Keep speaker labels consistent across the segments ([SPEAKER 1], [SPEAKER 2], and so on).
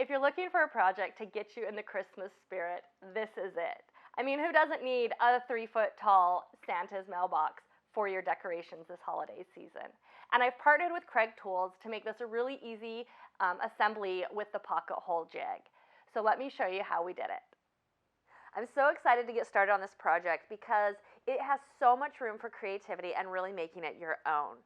[SPEAKER 1] If you're looking for a project to get you in the Christmas spirit, this is it. I mean, who doesn't need a 3-foot tall Santa's mailbox for your decorations this holiday season? And I've partnered with Craig Tools to make this a really easy assembly with the pocket hole jig. So let me show you how we did it. I'm so excited to get started on this project because it has so much room for creativity and really making it your own.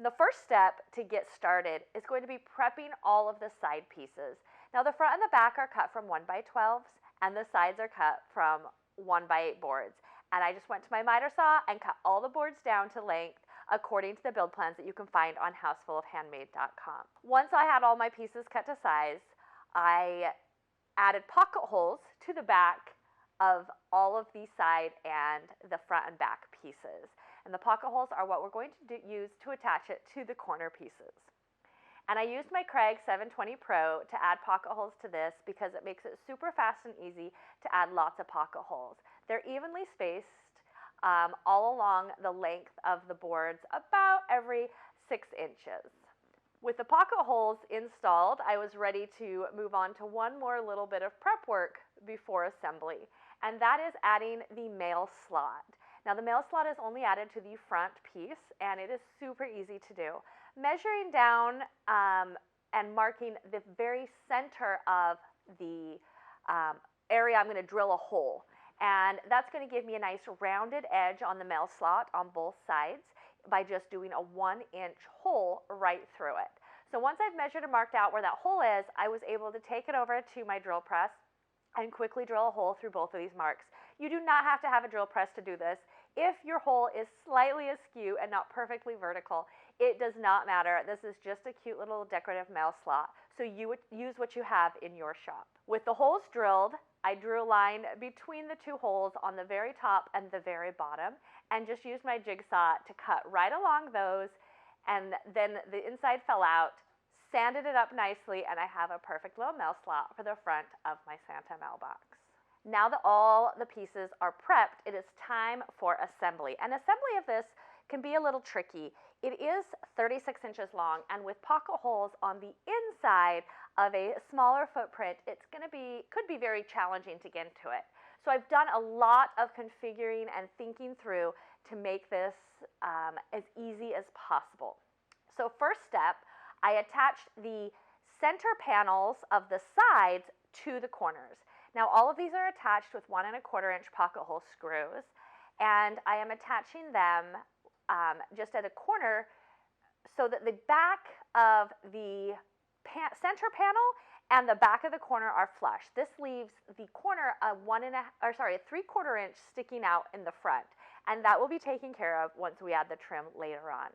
[SPEAKER 1] The first step to get started is going to be prepping all of the side pieces. Now the front and the back are cut from 1x12s and the sides are cut from 1x8 boards. And I just went to my miter saw and cut all the boards down to length according to the build plans that you can find on housefulofhandmade.com. Once I had all my pieces cut to size, I added pocket holes to the back of all of the side and the front and back pieces. And the pocket holes are what we're going to use to attach it to the corner pieces. And I used my Craig 720 Pro to add pocket holes to this because it makes it super fast and easy to add lots of pocket holes. They're evenly spaced all along the length of the boards, about every 6 inches. With the pocket holes installed, I was ready to move on to one more little bit of prep work before assembly, and that is adding the mail slot. Now the mail slot is only added to the front piece, and it is super easy to do. Measuring down and marking the very center of the area, I'm going to drill a hole. And that's going to give me a nice rounded edge on the mail slot on both sides by just doing a 1-inch hole right through it. So once I've measured and marked out where that hole is, I was able to take it over to my drill press and quickly drill a hole through both of these marks. You do not have to have a drill press to do this. If your hole is slightly askew and not perfectly vertical, it does not matter. This is just a cute little decorative mail slot, so you would use what you have in your shop. With the holes drilled, I drew a line between the two holes on the very top and the very bottom, and just used my jigsaw to cut right along those, and then the inside fell out, sanded it up nicely, and I have a perfect little mail slot for the front of my Santa mailbox. Now that all the pieces are prepped, it is time for assembly. And assembly of this can be a little tricky. It is 36 inches long, and with pocket holes on the inside of a smaller footprint, could be very challenging to get into it. So I've done a lot of configuring and thinking through to make this as easy as possible. So first step, I attached the center panels of the sides to the corners. Now all of these are attached with 1 1/4-inch pocket hole screws, and I am attaching them just at a corner so that the back of the center panel and the back of the corner are flush. This leaves the corner a 3/4 inch sticking out in the front, and that will be taken care of once we add the trim later on.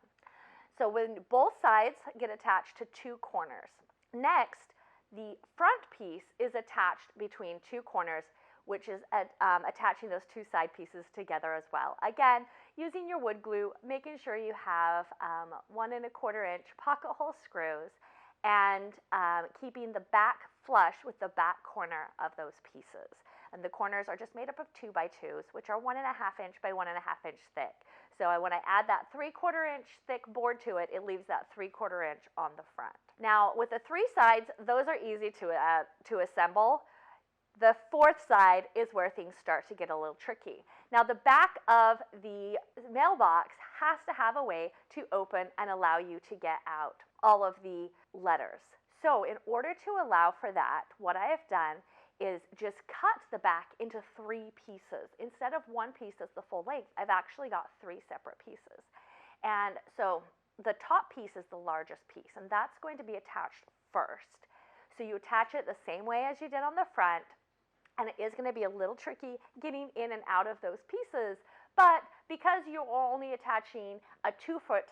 [SPEAKER 1] So when both sides get attached to 2 corners. Next, the front piece is attached between 2 corners, which is attaching those 2 side pieces together as well. Again, using your wood glue, making sure you have 1 1/4-inch pocket hole screws, and keeping the back flush with the back corner of those pieces. And the corners are just made up of 2x2s, which are 1 1/2-inch by 1 1/2-inch thick. So when I add that 3/4-inch thick board to it, it leaves that 3/4 inch on the front. Now with the 3 sides, those are easy to assemble. The 4th side is where things start to get a little tricky. Now the back of the mailbox has to have a way to open and allow you to get out all of the letters. So in order to allow for that, what I have done is just cut the back into 3 pieces. Instead of 1 piece that's the full length, I've actually got 3 separate pieces. And so the top piece is the largest piece, and that's going to be attached first. So you attach it the same way as you did on the front, and it is going to be a little tricky getting in and out of those pieces, but because you're only attaching a 2-foot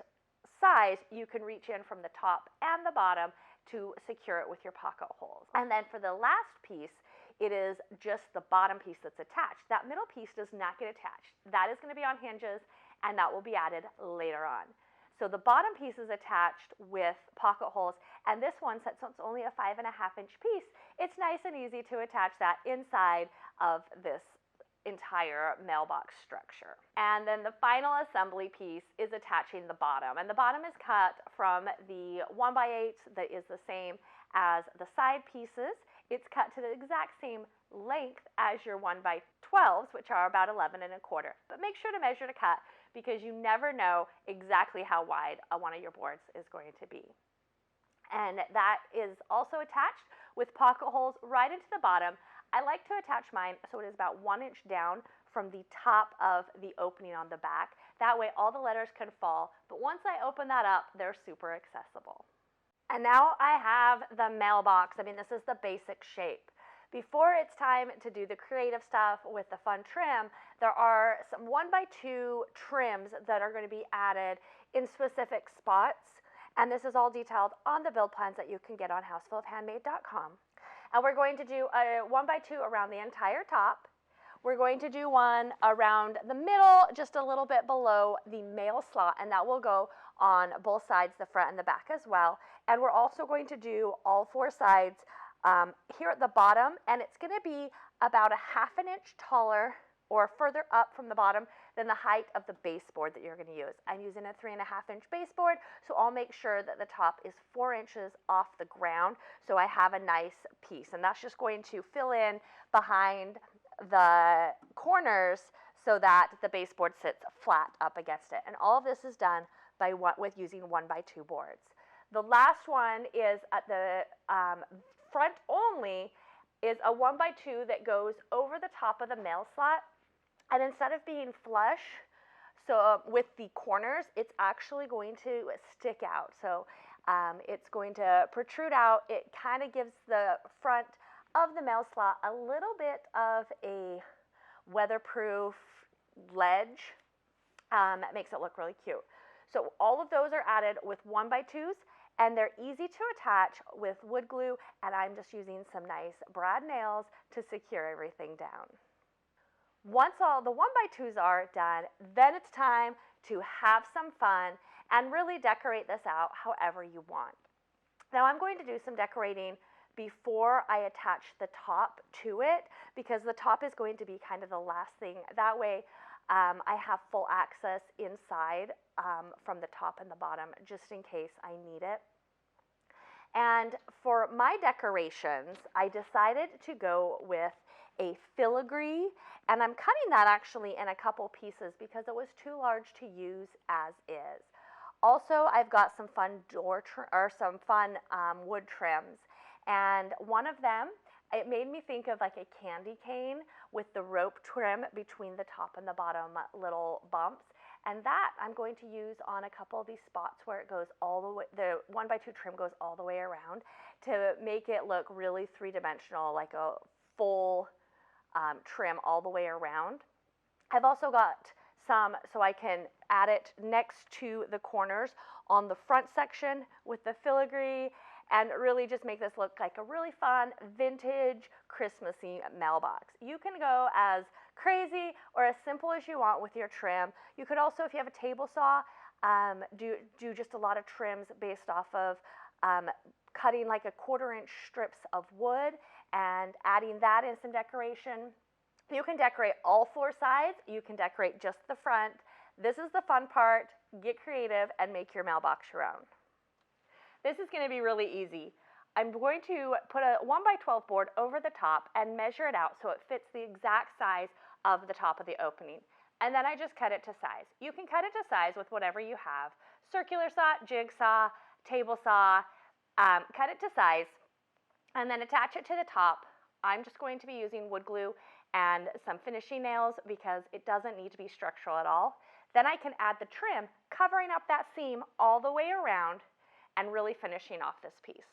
[SPEAKER 1] size, you can reach in from the top and the bottom to secure it with your pocket holes. And then for the last piece, it is just the bottom piece that's attached. That middle piece does not get attached. That is going to be on hinges, and that will be added later on. So the bottom piece is attached with pocket holes, and this one, since it's only a 5 1/2-inch piece, it's nice and easy to attach that inside of this entire mailbox structure. And then the final assembly piece is attaching the bottom, and the bottom is cut from the 1x8 that is the same as the side pieces. It's cut to the exact same length as your 1x12s, which are about 11 1/4. But make sure to measure to cut because you never know exactly how wide one of your boards is going to be. And that is also attached with pocket holes right into the bottom. I like to attach mine so it is about 1 inch down from the top of the opening on the back. That way all the letters can fall, but once I open that up, they're super accessible. And now I have the mailbox. I mean, this is the basic shape. Before it's time to do the creative stuff with the fun trim, there are some 1x2 trims that are going to be added in specific spots. And this is all detailed on the build plans that you can get on housefulofhandmade.com. And we're going to do a 1x2 around the entire top. We're going to do one around the middle, just a little bit below the mail slot, and that will go on both sides, the front and the back as well. And we're also going to do all 4 sides here at the bottom, and it's going to be about a 1/2 inch taller or further up from the bottom than the height of the baseboard that you're going to use. I'm using a 3.5 inch baseboard, so I'll make sure that the top is 4 inches off the ground so I have a nice piece. And that's just going to fill in behind the corners so that the baseboard sits flat up against it. And all of this is done with using 1x2 boards. The last one is at the front only, is a 1x2 that goes over the top of the mail slot. And instead of being flush, so with the corners, it's actually going to stick out. So it's going to protrude out. It kind of gives the front of the mail slot a little bit of a weatherproof ledge. That makes it look really cute. So all of those are added with 1x2s, and they're easy to attach with wood glue, and I'm just using some nice brad nails to secure everything down. Once all the 1x2s are done, then it's time to have some fun and really decorate this out however you want. Now I'm going to do some decorating before I attach the top to it because the top is going to be kind of the last thing. That way I have full access inside from the top and the bottom just in case I need it. And for my decorations, I decided to go with a filigree, and I'm cutting that actually in a couple pieces because it was too large to use as is. Also, I've got some fun wood trims, and one of them, it made me think of like a candy cane with the rope trim between the top and the bottom little bumps. And that I'm going to use on a couple of these spots where it goes all the way, the 1x2 trim goes all the way around to make it look really 3-dimensional, like a full trim all the way around. I've also got some so I can add it next to the corners on the front section with the filigree and really just make this look like a really fun vintage Christmassy mailbox. You can go as crazy or as simple as you want with your trim. You could also, if you have a table saw, do just a lot of trims based off of cutting like a 1/4 inch strips of wood and adding that in some decoration. You can decorate all 4 sides. You can decorate just the front. This is the fun part. Get creative and make your mailbox your own. This is going to be really easy. I'm going to put a 1x12 board over the top and measure it out so it fits the exact size of the top of the opening. And then I just cut it to size. You can cut it to size with whatever you have. Circular saw, jigsaw, table saw, cut it to size and then attach it to the top. I'm just going to be using wood glue and some finishing nails because it doesn't need to be structural at all. Then I can add the trim, covering up that seam all the way around and really finishing off this piece.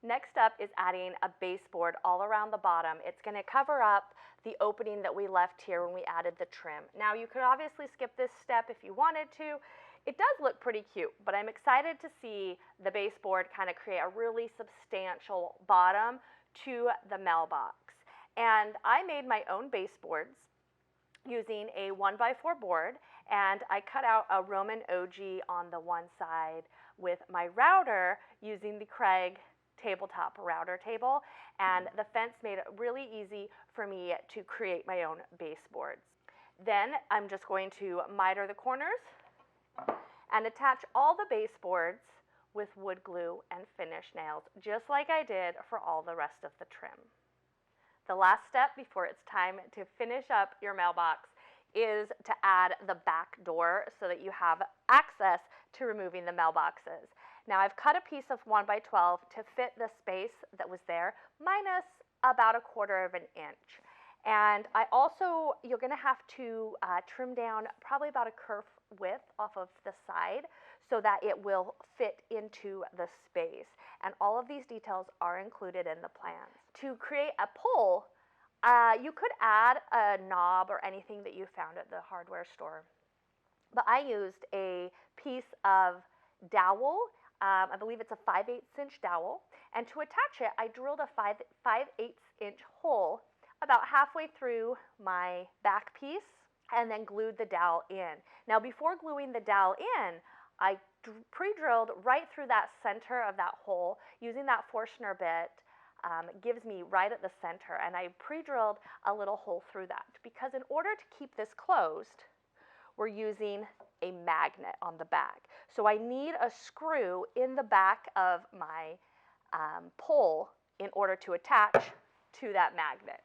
[SPEAKER 1] Next up is adding a baseboard all around the bottom. It's going to cover up the opening that we left here when we added the trim. Now you could obviously skip this step if you wanted to. It does look pretty cute, but I'm excited to see the baseboard kind of create a really substantial bottom to the mailbox. And I made my own baseboards using a 1x4 board, and I cut out a Roman OG on the one side with my router using the Craig tabletop router table, and the fence made it really easy for me to create my own baseboards. Then I'm just going to miter the corners and attach all the baseboards with wood glue and finish nails, just like I did for all the rest of the trim. The last step before it's time to finish up your mailbox is to add the back door so that you have access to removing the mailboxes. Now I've cut a piece of 1x12 to fit the space that was there, minus about 1/4 of an inch. And you're going to have to trim down probably about a kerf width off of the side so that it will fit into the space. And all of these details are included in the plans. To create a pole, you could add a knob or anything that you found at the hardware store. But I used a piece of dowel. I believe it's a 5/8 inch dowel. And to attach it, I drilled a 5/8 inch hole about halfway through my back piece and then glued the dowel in. Now before gluing the dowel in, I pre-drilled right through that center of that hole using that Forstner bit. It gives me right at the center, and I pre-drilled a little hole through that because in order to keep this closed, we're using a magnet on the back. So I need a screw in the back of my pole in order to attach to that magnet.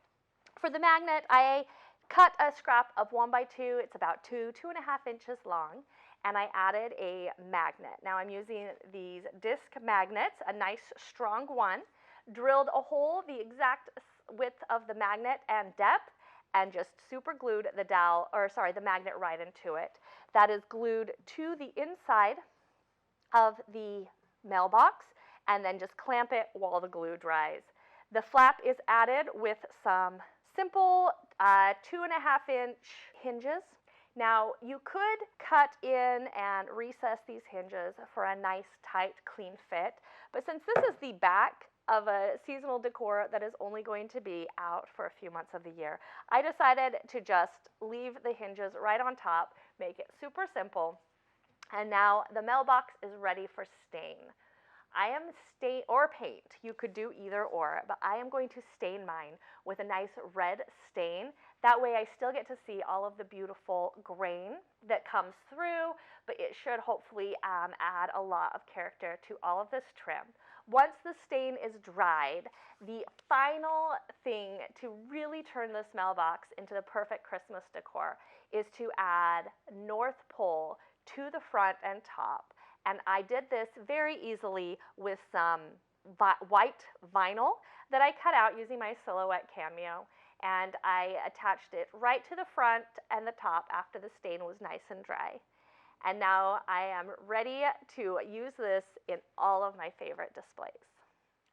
[SPEAKER 1] For the magnet, I cut a scrap of 1x2. It's about 2.5 inches long, and I added a magnet. Now I'm using these disc magnets, a nice strong one, drilled a hole the exact width of the magnet and depth, and just super glued the magnet right into it. That is glued to the inside of the mailbox, and then just clamp it while the glue dries. The flap is added with some simple 2.5 inch hinges. Now you could cut in and recess these hinges for a nice, tight, clean fit, but since this is the back of a seasonal decor that is only going to be out for a few months of the year, I decided to just leave the hinges right on top, make it super simple, and now the mailbox is ready for stain. I am or paint. You could do either or, but I am going to stain mine with a nice red stain. That way I still get to see all of the beautiful grain that comes through, but it should hopefully add a lot of character to all of this trim. Once the stain is dried, the final thing to really turn this mailbox into the perfect Christmas decor is to add North Pole to the front and top. And I did this very easily with some white vinyl that I cut out using my Silhouette Cameo. And I attached it right to the front and the top after the stain was nice and dry. And now I am ready to use this in all of my favorite displays.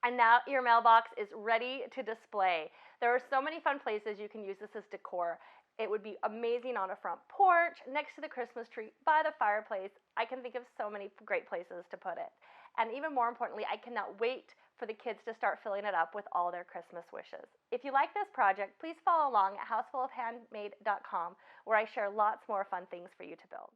[SPEAKER 1] And now your mailbox is ready to display. There are so many fun places you can use this as decor. It would be amazing on a front porch, next to the Christmas tree, by the fireplace. I can think of so many great places to put it. And even more importantly, I cannot wait for the kids to start filling it up with all their Christmas wishes. If you like this project, please follow along at housefulofhandmade.com, where I share lots more fun things for you to build.